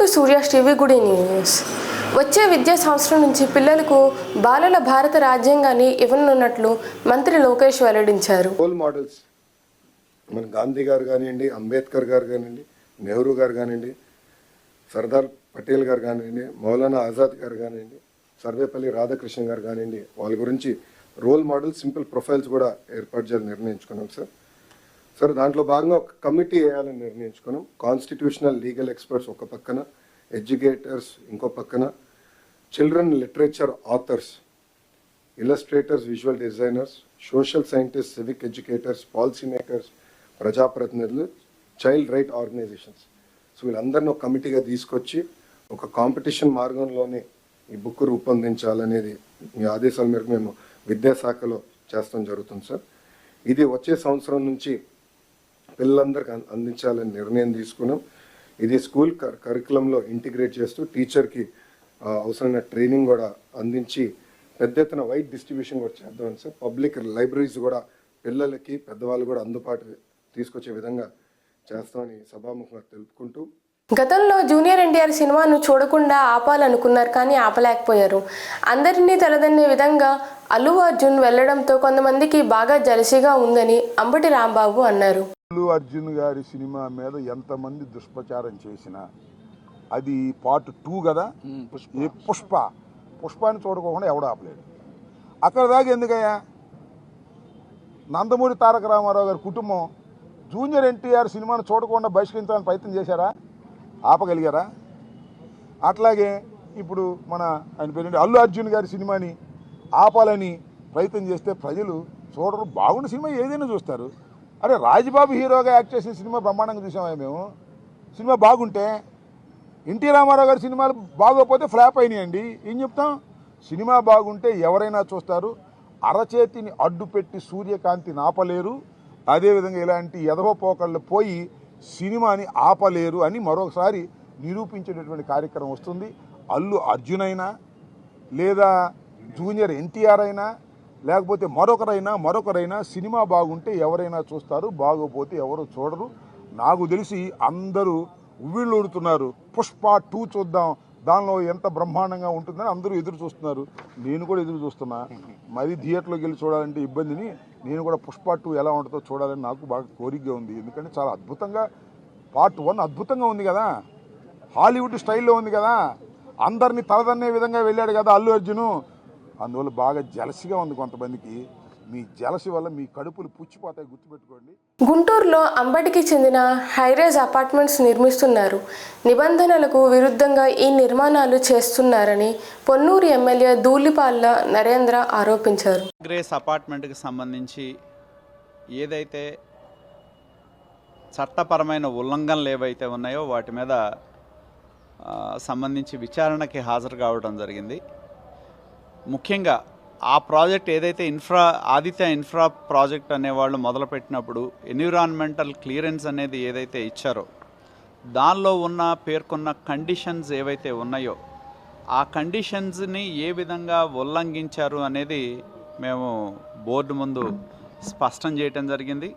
To Surya's TV good news. వచ్చే విద్యా సంవత్సరం నుంచి పిల్లలకు బాలల భారత రాజ్యాంగాన్ని ఇవ్వనున్నట్లు మంత్రి లోకేష్ వెల్లడించారు. రోల్ మోడల్స్ మన గాంధీ గారు కానివ్వండి, అంబేద్కర్ గారు కానివ్వండి, నెహ్రూ గారు కానివ్వండి, సర్దార్ పటేల్ గారు కానివ్వండి, మౌలానా ఆజాద్ గారు కానివ్వండి, సర్వేపల్లి రాధాకృష్ణ గారు కానివ్వండి, వాళ్ళ గురించి రోల్ మోడల్ సింపుల్ ప్రొఫైల్స్ కూడా ఏర్పాటు చేయాలని నిర్ణయించుకున్నాం సార్. దాంట్లో భాగంగా ఒక కమిటీ వేయాలని నిర్ణయించుకున్నాం. కాన్స్టిట్యూషనల్ లీగల్ ఎక్స్పర్ట్స్ ఒక పక్కన, ఎడ్యుకేటర్స్ ఇంకో పక్కన, children literature authors, illustrators, visual designers, social scientist, civic educators, policy makers, ప్రజాప్రతినిధులు, చైల్డ్ రైట్ ఆర్గనైజేషన్స్. సో వీళ్ళందరినీ ఒక కమిటీగా తీసుకొచ్చి ఒక కాంపిటీషన్ మార్గంలోనే ఈ బుక్ రూపొందించాలనేది మీ ఆదేశాల మేరకు మేము విద్యాశాఖలో చేస్తాం జరుగుతుంది సార్. ఇది వచ్చే సంవత్సరం నుంచి పిల్లలందరికీ అందించాలని నిర్ణయం తీసుకున్నాం. ఇది స్కూల్ కరికులంలో ఇంటిగ్రేట్ చేస్తూ టీచర్కి అవసరమైన ట్రైనింగ్ కూడా అందించి పెద్ద ఎత్తున వైడ్ డిస్ట్రిబ్యూషన్ కూడా చేద్దామని సార్. పబ్లిక్ లైబ్రరీస్ కూడా పిల్లలకి పెద్దవాళ్ళు కూడా అందుబాటు తీసుకొచ్చే విధంగా చేస్తామని సభాముఖంగా తెలుపుకుంటూ, గతంలో జూనియర్ ఎన్టీఆర్ సినిమాను చూడకుండా ఆపాలనుకున్నారు, కానీ ఆపలేకపోయారు. అందరినీ తలదన్నే విధంగా అల్లు అర్జున్ వెళ్లడంతో కొంతమందికి బాగా జలసిగా ఉందని అంబటి రాంబాబు అన్నారు. అల్లు అర్జున్ గారి సినిమా మీద ఎంతమంది దుష్ప్రచారం చేసినా అది పార్ట్ 2 కదా. ఈ పుష్పాన్ని చూడకోకుండా ఎవడు ఆపలేడు. అక్కడ దాకా ఎందుకయ్యా? నందమూరి తారక రామారావు గారి కుటుంబం జూనియర్ ఎన్టీఆర్ సినిమాను చూడకుండా బహిష్కరించాలని ప్రయత్నం చేశారా? ఆపగలిగారా? అట్లాగే ఇప్పుడు ఆయన పేరు అల్లు అర్జున్ గారి సినిమాని ఆపాలని ప్రయత్నం చేస్తే ప్రజలు చూడరు. బాగున్న సినిమా ఏదైనా చూస్తారు. అరే రాజ్బాబు హీరోగా యాక్ట్ చేసిన సినిమా బ్రహ్మాండంగా చూసామా మేము? సినిమా బాగుంటే, ఎన్టీ రామారావు గారి సినిమాలు బాగోకపోతే ఫ్లాప్ అయినాయండి. ఏం చెప్తాం? సినిమా బాగుంటే ఎవరైనా చూస్తారు. అరచేతిని అడ్డుపెట్టి సూర్యకాంతిని ఆపలేరు. అదేవిధంగా ఇలాంటి ఎదవపోకళ్ళు పోయి సినిమాని ఆపలేరు అని మరొకసారి నిరూపించేటటువంటి కార్యక్రమం వస్తుంది. అల్లు అర్జున్ అయినా, లేదా జూనియర్ ఎన్టీఆర్ అయినా, లేకపోతే మరొకరైనా సినిమా బాగుంటే ఎవరైనా చూస్తారు, బాగోపోతే ఎవరు చూడరు. నాకు తెలిసి అందరూ ఉవ్విళ్ళు ఊడుతున్నారు. పుష్ప 2 చూద్దాం, దానిలో ఎంత బ్రహ్మాండంగా ఉంటుందని అందరూ ఎదురు చూస్తున్నారు. నేను కూడా ఎదురు చూస్తున్నా. మరి థియేటర్లోకి వెళ్ళి చూడాలంటే ఇబ్బందిని, నేను కూడా పుష్ప 2 ఎలా ఉంటుందో చూడాలని నాకు బాగా కోరికగా ఉంది. ఎందుకంటే చాలా అద్భుతంగా, పార్ట్ 1 అద్భుతంగా ఉంది కదా, హాలీవుడ్ స్టైల్లో ఉంది కదా, అందరినీ తలదన్నే విధంగా వెళ్ళాడు కదా అల్లు అర్జును. అందువల్ల బాగా జలసిగా ఉంది కొంతమందికి. మీ జలసి వల్ల మీ కడుపులు పుచ్చిపోతాయి, గుర్తుపెట్టుకోండి. గుంటూరులో అంబటికి చెందిన హైరేజ్ అపార్ట్మెంట్స్ నిర్మిస్తున్నారు. నిబంధనలకు విరుద్ధంగా ఈ నిర్మాణాలు చేస్తున్నారని పొన్నూరు ఎమ్మెల్యే ధూళిపాళ్ల నరేంద్ర ఆరోపించారు. గ్రేస్ అపార్ట్మెంట్కి సంబంధించి ఏదైతే చట్టపరమైన ఉల్లంఘనలు ఏవైతే ఉన్నాయో వాటి మీద సంబంధించి విచారణకి హాజరు కావడం జరిగింది. ముఖ్యంగా ఆ ప్రాజెక్ట్ ఏదైతే ఆదిత్య ఇన్ఫ్రా ప్రాజెక్ట్ అనేవాళ్ళు మొదలుపెట్టినప్పుడు ఎన్విరాన్మెంటల్ క్లియరెన్స్ అనేది ఏదైతే ఇచ్చారో దానిలో పేర్కొన్న కండిషన్స్ ఏవైతే ఉన్నాయో ఆ కండిషన్స్ని ఏ విధంగా ఉల్లంఘించారు అనేది మేము బోర్డు ముందు స్పష్టం చేయటం జరిగింది.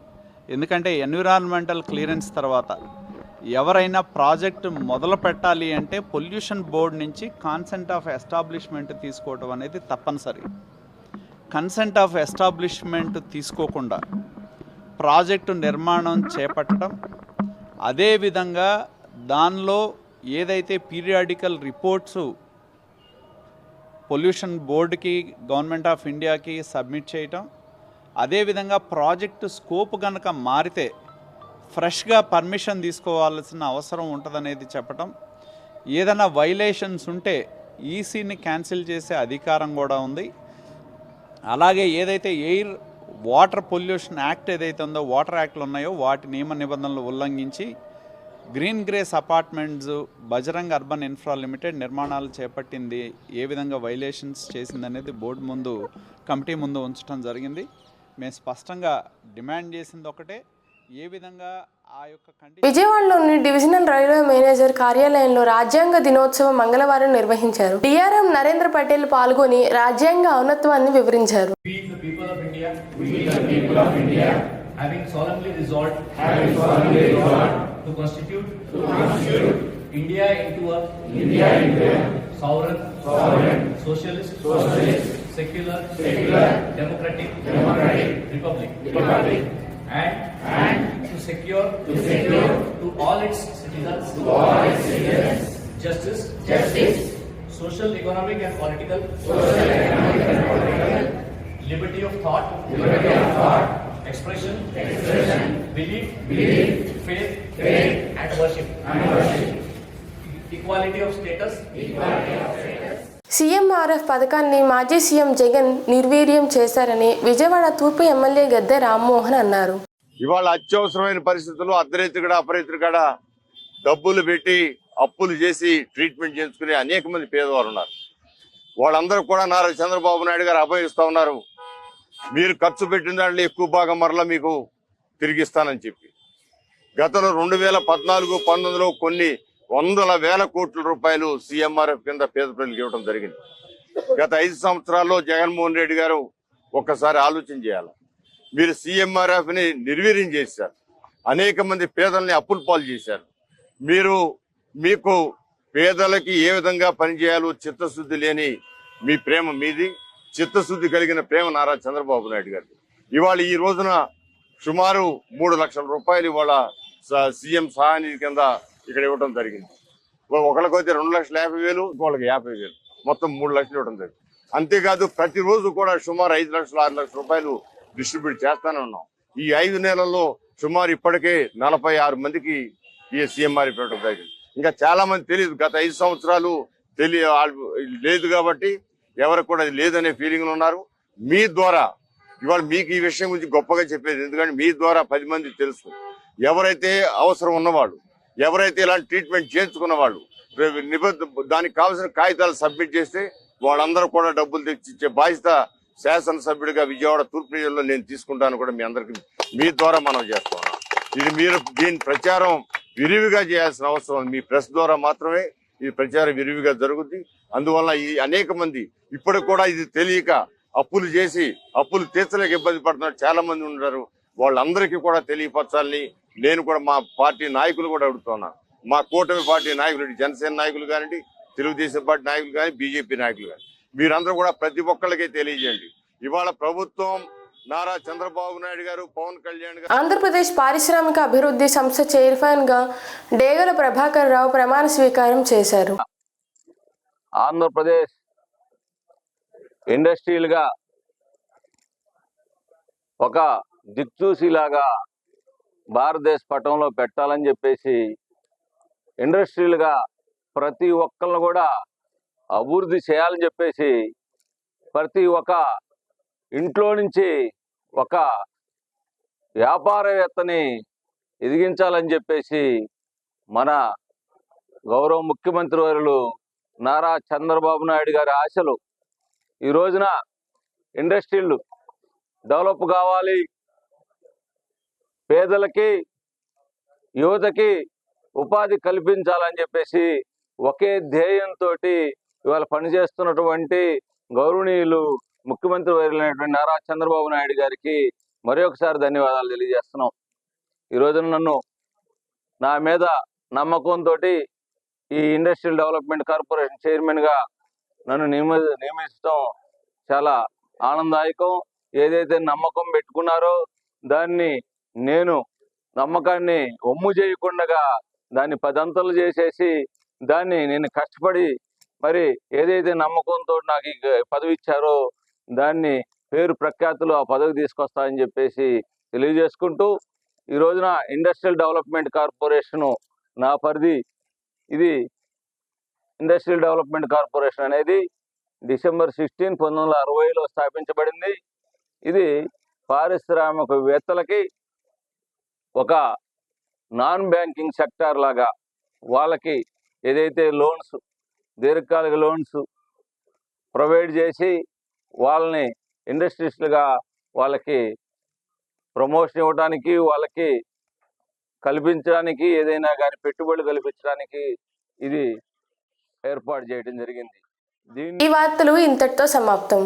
ఎందుకంటే ఎన్విరాన్మెంటల్ క్లియరెన్స్ తర్వాత ఎవరైనా ప్రాజెక్టు మొదలు పెట్టాలి అంటే పొల్యూషన్ బోర్డు నుంచి కన్సెంట్ ఆఫ్ ఎస్టాబ్లిష్మెంట్ తీసుకోవడం అనేది తప్పనిసరి. కన్సెంట్ ఆఫ్ ఎస్టాబ్లిష్మెంట్ తీసుకోకుండా ప్రాజెక్టు నిర్మాణం చేపట్టడం, అదేవిధంగా దానిలో ఏదైతే పీరియాడికల్ రిపోర్ట్స్ పొల్యూషన్ బోర్డుకి, గవర్నమెంట్ ఆఫ్ ఇండియాకి సబ్మిట్ చేయటం, అదేవిధంగా ప్రాజెక్టు స్కోప్ కనుక మారితే ఫ్రెష్గా పర్మిషన్ తీసుకోవాల్సిన అవసరం ఉంటుందనేది చెప్పటం, ఏదైనా వైలేషన్స్ ఉంటే ఈసీని క్యాన్సిల్ చేసే అధికారం కూడా ఉంది. అలాగే ఏదైతే ఎయిర్ వాటర్ పొల్యూషన్ యాక్ట్ ఏదైతే ఉందో, వాటర్ యాక్ట్లు ఉన్నాయో వాటి నియమ నిబంధనలు ఉల్లంఘించి green grace apartments Bajrang urban infra limited నిర్మాణాలు చేపట్టింది ఏ విధంగా వైలేషన్స్ చేసిందనేది బోర్డు ముందు, కమిటీ ముందు ఉంచడం జరిగింది. మేము స్పష్టంగా డిమాండ్ చేసింది ఒకటే, ఏ విధంగా ఆ యొక్క విజయవాడలోని డివిజనల్ రైల్వే మేనేజర్ కార్యాలయంలో రాజ్యాంగ దినోత్సవం మంగళవారం నిర్వహించారు. డిఆర్ఎం నరేంద్ర పటేల్ పాల్గొని రాజ్యాంగ ఔన్నత్వాన్ని వివరించారు. having solemnly resolved to constitute India into a sovereign, socialist, secular, democratic, republic, and to secure to all its citizens, justice, social, economic and political, liberty of thought, expression, belief, faith and worship, equality of status, CMRF పథకాన్ని మాజీ CM Jagan నిర్వీర్యం చేశారని విజయవాడ తూర్పు MLA Gadde Rammohan అన్నారు. ఇవాళ అత్యవసరమైన పరిస్థితుల్లో అర్ధరైతుగడ అపరైతుగడ డబ్బులు పెట్టి అప్పులు చేసి ట్రీట్మెంట్ చేయించుకునే అనేక మంది పేదవారు ఉన్నారు. వాళ్ళందరూ కూడా నారా చంద్రబాబు నాయుడు గారు అభయిస్తా ఉన్నారు. మీరు ఖర్చు పెట్టిన దాంట్లో ఎక్కువ భాగం మరలా మీకు తిరిగిస్తానని చెప్పి గతంలో 2014-19లో కొన్ని వందల వేల కోట్ల రూపాయలు సీఎంఆర్ఎఫ్ కింద పేద ప్రజలకు ఇవ్వడం జరిగింది. గత 5 సంవత్సరాల్లో జగన్మోహన్ రెడ్డి గారు ఒక్కసారి ఆలోచన చేయాలి. మీరు సీఎంఆర్ఎఫ్ ని నిర్వీర్యం చేశారు. అనేక మంది పేదల్ని అప్పుల పాలు చేశారు. మీకు పేదలకి ఏ విధంగా పనిచేయాలో చిత్తశుద్ధి లేని మీ ప్రేమ మీది, చిత్తశుద్ధి కలిగిన ప్రేమ నారా చంద్రబాబు నాయుడు గారి. ఇవాళ ఈ రోజున సుమారు 3 లక్షల రూపాయలు ఇవాళ సీఎం సహాయనిధి కింద ఇక్కడ ఇవ్వడం జరిగింది. ఒకరికైతే 2,50,000, ఇంకోళ్ళకి 50,000, మొత్తం 3 లక్షలు ఇవ్వడం జరిగింది. అంతేకాదు ప్రతిరోజు కూడా సుమారు 5 లక్షలు 6 లక్షల రూపాయలు డిస్ట్రిబ్యూట్ చేస్తానే ఉన్నాం. ఈ 5 నెలల్లో సుమారు ఇప్పటికే 46 మందికి ఈ సీఎంఆర్ ఇవ్వడం జరిగింది. ఇంకా చాలా మంది తెలియదు. గత 5 సంవత్సరాలు లేదు కాబట్టి ఎవరికి కూడా లేదనే ఫీలింగ్ ఉన్నారు. మీ ద్వారా ఇవాళ మీకు ఈ విషయం గురించి గొప్పగా చెప్పేది ఎందుకంటే మీ ద్వారా 10 మంది తెలుసు. ఎవరైతే అవసరం ఉన్నవాళ్ళు, ఎవరైతే ఇలాంటి ట్రీట్మెంట్ చేయించుకున్న వాళ్ళు దానికి కావాల్సిన కాగితాలు సబ్మిట్ చేస్తే వాళ్ళందరూ కూడా డబ్బులు తెచ్చిచ్చే బాధ్యత శాసనసభ్యుడిగా విజయవాడ తూర్పు నియోజకవర్గంలో నేను తీసుకుంటాను కూడా మీ అందరికి మీ ద్వారా మనం చేస్తాం. ఇది మీరు దీని ప్రచారం విరివిగా చేయాల్సిన అవసరం. మీ ప్రెస్ ద్వారా మాత్రమే ఈ ప్రచారం విరివిగా జరుగుద్ది. అందువల్ల ఈ అనేక మంది ఇప్పటికి కూడా ఇది తెలియక అప్పులు చేసి అప్పులు తీర్చలేక ఇబ్బంది పడుతున్నారు చాలా మంది ఉన్నారు. వాళ్ళందరికీ కూడా తెలియపరచాలని నేను కూడా మా పార్టీ నాయకులు కూడా అడుగుతున్నా. మా కూటమి పార్టీ నాయకులు, జనసేన నాయకులు కానివ్వండి, తెలుగుదేశం పార్టీ నాయకులు కానీ, బీజేపీ నాయకులు కానీ, మీరందరూ కూడా ప్రతి ఒక్కళ్ళకే తెలియజేయండి. ఇవాళ ప్రభుత్వం నారా చంద్రబాబు నాయుడు గారు, పవన్ కళ్యాణ్ గారు ఆంధ్రప్రదేశ్ పారిశ్రామిక అభివృద్ధి సంస్థ చైర్మన్ గా డేగల ప్రభాకర్ రావు ప్రమాణ స్వీకారం చేశారు. ఆంధ్రప్రదేశ్ ఇండస్ట్రియల్ గా ఒక దిక్చూసిలాగా భారతదేశ పటంలో పెట్టాలని చెప్పేసి ఇండస్ట్రియల్ గా ప్రతి ఒక్కరిని కూడా అభివృద్ధి చేయాలని చెప్పేసి ప్రతి ఒక్క ఇంట్లో నుంచి ఒక వ్యాపారవేత్తని ఎదిగించాలని చెప్పేసి మన గౌరవ ముఖ్యమంత్రి వర్యులు నారా చంద్రబాబు నాయుడు గారి ఆశలు. ఈ రోజున ఇండస్ట్రీలు డెవలప్ కావాలి, పేదలకి యువతకి ఉపాధి కల్పించాలని చెప్పేసి ఒకే ధ్యేయంతో ఇవాళ పనిచేస్తున్నటువంటి గౌరవనీయులు ముఖ్యమంత్రి వర్యులైనటువంటి నారా చంద్రబాబు నాయుడు గారికి మరొకసారి ధన్యవాదాలు తెలియజేస్తున్నాం. ఈ రోజున నన్ను నా మీద నమ్మకంతో ఈ ఇండస్ట్రియల్ డెవలప్మెంట్ కార్పొరేషన్ చైర్మన్ గా నన్ను నియమించడం చాలా ఆనందదాయకం. ఏదైతే నమ్మకం పెట్టుకున్నారో దాన్ని నేను నమ్మకాన్ని ఒమ్ము చేయకుండా దాన్ని 10 అంతలు చేసేసి దాన్ని నేను కష్టపడి మరి ఏదైతే నమ్మకంతో నాకు ఈ పదవి ఇచ్చారో దాన్ని పేరు ప్రఖ్యాతులు ఆ పదవి తీసుకొస్తానని చెప్పేసి తెలియజేసుకుంటూ ఈ రోజున ఇండస్ట్రియల్ డెవలప్మెంట్ కార్పొరేషన్ నా పరిధి. ఇది ఇండస్ట్రియల్ డెవలప్మెంట్ కార్పొరేషన్ అనేది డిసెంబర్ 16, 1960లో స్థాపించబడింది. ఇది పారిశ్రామికవేత్తలకి ఒక నాన్ బ్యాంకింగ్ సెక్టార్ లాగా వాళ్ళకి ఏదైతే లోన్స్, దీర్ఘకాలిక లోన్స్ ప్రొవైడ్ చేసి వాళ్ళని ఇండస్ట్రీస్లుగా వాళ్ళకి ప్రమోషన్ ఇవ్వడానికి, వాళ్ళకి కల్పించడానికి, ఏదైనా కానీ పెట్టుబడులు కల్పించడానికి ఇది ఏర్పాటు చేయడం జరిగింది. ఈ వార్తలు ఇంతటితో సమాప్తం.